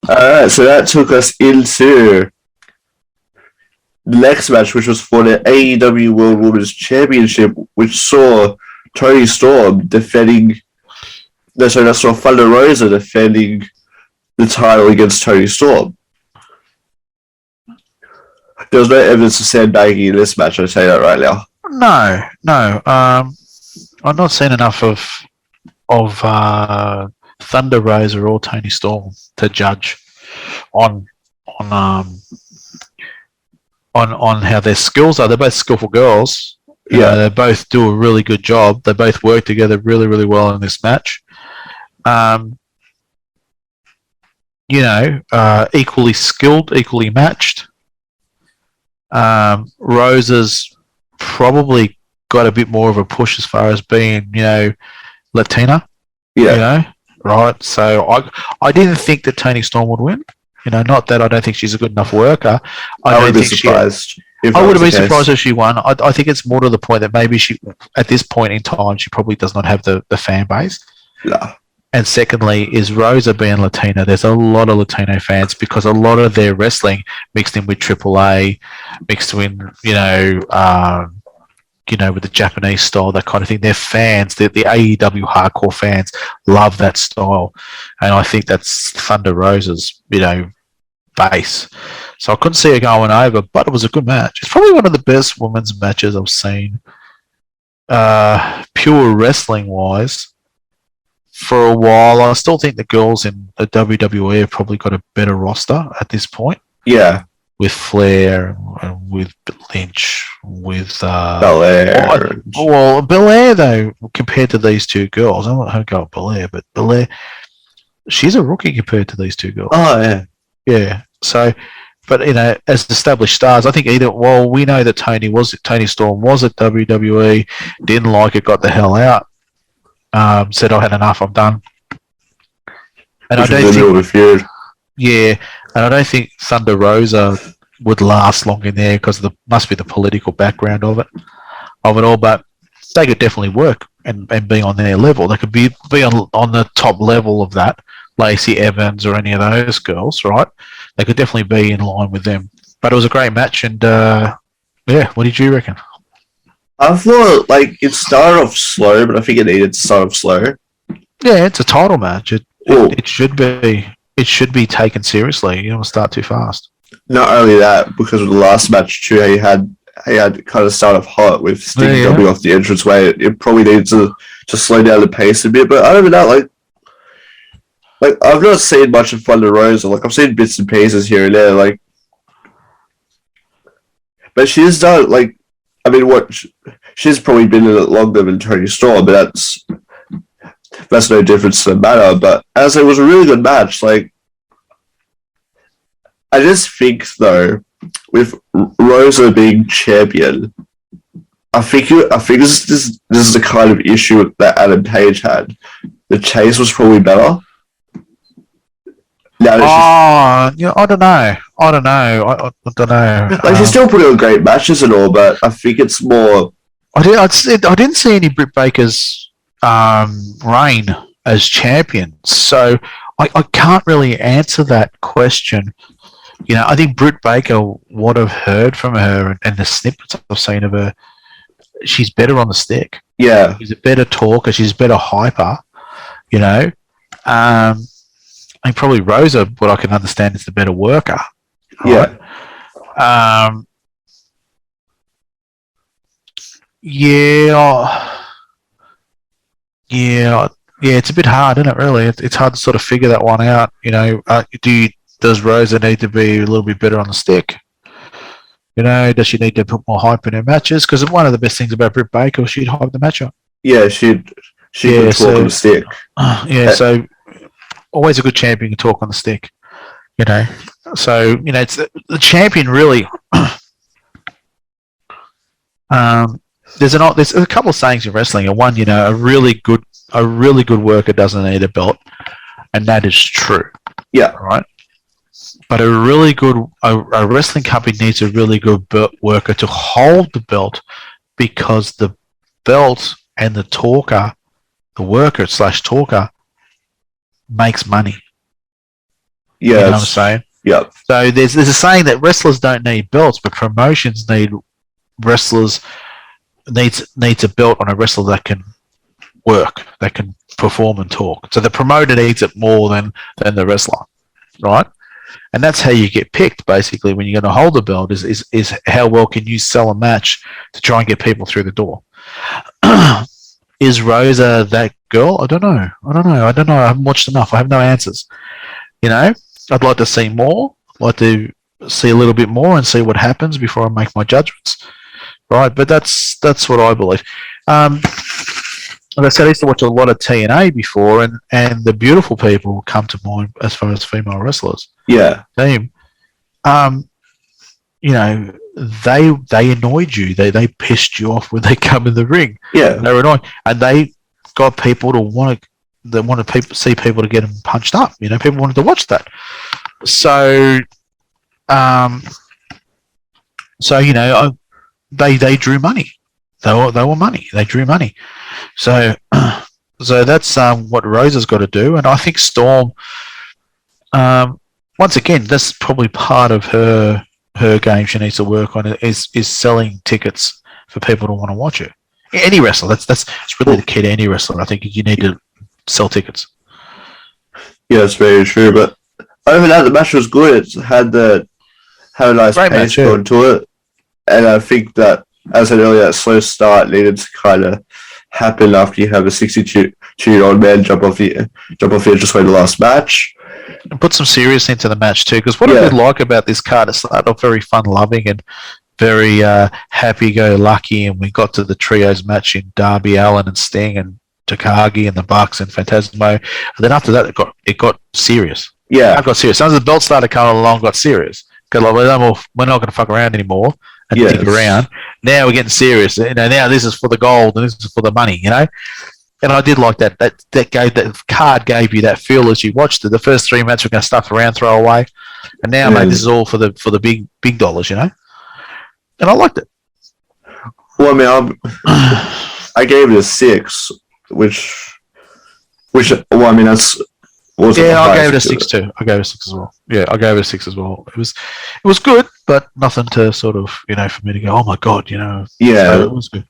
Alright, so that took us into the next match, which was for the AEW World Women's Championship, which saw Toni Storm defending. No, sorry, that saw Thunder Rosa defending the title against Toni Storm. There was no evidence of sandbagging in this match, I'll tell you that right now. No. I've not seen enough of Thunder Rosa or Toni Storm to judge on how their skills are. They're both skillful girls. They both do a really good job. They both work together really, really well in this match. Equally skilled, equally matched. Rosa's probably got a bit more of a push as far as being, Latina. Yeah. Right. So I didn't think that Toni Storm would win. Not that I don't think she's a good enough worker. I would be surprised. I would have been surprised if she won. I think it's more to the point that maybe she, at this point in time, she probably does not have the fan base. Yeah. And secondly, is Rosa being Latina. There's a lot of Latino fans because a lot of their wrestling mixed in with AAA, mixed in, with the Japanese style, that kind of thing. Their fans, the AEW hardcore fans, love that style. And I think that's Thunder Rosa's, base. So I couldn't see her going over, but it was a good match. It's probably one of the best women's matches I've seen, pure wrestling-wise. For a while, I still think the girls in the WWE have probably got a better roster at this point. Yeah. With Flair, with Lynch, with Belair. Well, Belair though, compared to these two girls, I don't go with Belair, but Belair, she's a rookie compared to these two girls. Oh yeah, yeah. So, but as established stars, I think we know that Toni Storm was at WWE, didn't like it, got the hell out, said I had enough, I'm done. And I don't think. Yeah, and I don't think Thunder Rosa would last long in there because must be the political background of it all. But they could definitely work and be on their level. They could be on the top level of that. Lacey Evans or any of those girls, right? They could definitely be in line with them. But it was a great match, and what did you reckon? I thought it started off slow, but I think it needed to start off slow. Yeah, it's a title match. It should be. It should be taken seriously. You don't start too fast. Not only that, because of the last match too, he had kind of start off hot with Sting jumping off the entranceway. It probably needed to slow down the pace a bit. But other than that, I've not seen much of Thunder Rosa. I've seen bits and pieces here and there. But she's done she's probably been in it longer than Toni Storm, but that's no difference to the matter. But as it was a really good match, I just think though, with Rosa being champion, I think this is the kind of issue that Adam Page had. The chase was probably better. I don't know. I don't know. She's still putting on great matches and all, but I think it's more. I didn't see any Britt Baker's reign as champion, so I can't really answer that question. I think Britt Baker, what I've heard from her and the snippets I've seen of her, she's better on the stick. Yeah, she's a better talker. She's a better hyper. I mean, probably Rosa, what I can understand, is the better worker. Right? Yeah. It's a bit hard, isn't it? Really, it's hard to sort of figure that one out. Does Rosa need to be a little bit better on the stick? Does she need to put more hype in her matches? Because one of the best things about Britt Baker, she'd hype the match up. Yeah, she could talk on the stick. So always a good champion to talk on the stick. So it's the champion really. There's a couple of sayings in wrestling, and one, a really good worker doesn't need a belt, and that is true. Yeah. Right. But a wrestling company needs a really good worker to hold the belt, because the belt and the talker, the worker / talker, makes money. Yeah, You know what I'm saying? Yep. So there's a saying that wrestlers don't need belts, but promotions need wrestlers needs a belt on a wrestler that can work, that can perform and talk. So the promoter needs it more than the wrestler, right? And that's how you get picked, basically, when you're going to hold a belt is how well can you sell a match to try and get people through the door. Is Rosa that girl? I don't know. I haven't watched enough. I have no answers. You know, I'd like to see more. I'd like to see a little bit more and see what happens before I make my judgments. Right, but that's what I believe. Like I said, I used to watch a lot of TNA before, and the beautiful people come to mind as far as female wrestlers. Yeah. Team. You know, they annoyed you. They pissed you off when they come in the ring. Yeah. They were annoying, and they got people to want to see people to get them punched up. You know, people wanted to watch that. So, you know, they drew money. They were money. They drew money. So that's what Rosa's got to do, and I think Storm. Once again, that's probably part of her game she needs to work on is selling tickets for people to want to watch her. Any wrestler, that's really the key to any wrestler. I think you need to sell tickets. Yeah, that's very true. But over that, the match was good. It had a nice Great pace match, yeah. going to it, and I think that, as I said earlier, that slow start needed to kind of happen after you have a 62-year-old man jump off the edge just win the last match. And put some seriousness into the match too, because what I did like about this card, it started off very fun-loving and very happy-go-lucky, and we got to the trios match in Darby Allin and Sting and Takagi and the Bucks and Phantasmo, and then after that it got serious. Yeah, It got serious. As soon as the belt started coming along, got serious. Because like, we're not going to fuck around anymore and dick around. Now we're getting serious. You know, now this is for the gold and this is for the money. You know, and I did like that. That card gave you that feel as you watched it. The first three matches were going to stuff around, throw away, and now, mate, this is all for the big dollars. You know, and I liked it. Well, I mean, I gave it a 6, which well, I mean, that's. I gave it a 6 too. I gave it a 6 as well. Yeah, I gave it a 6 as well. It was good, but nothing to sort of, you know, for me to go, oh my god, you know. Yeah, So it was good.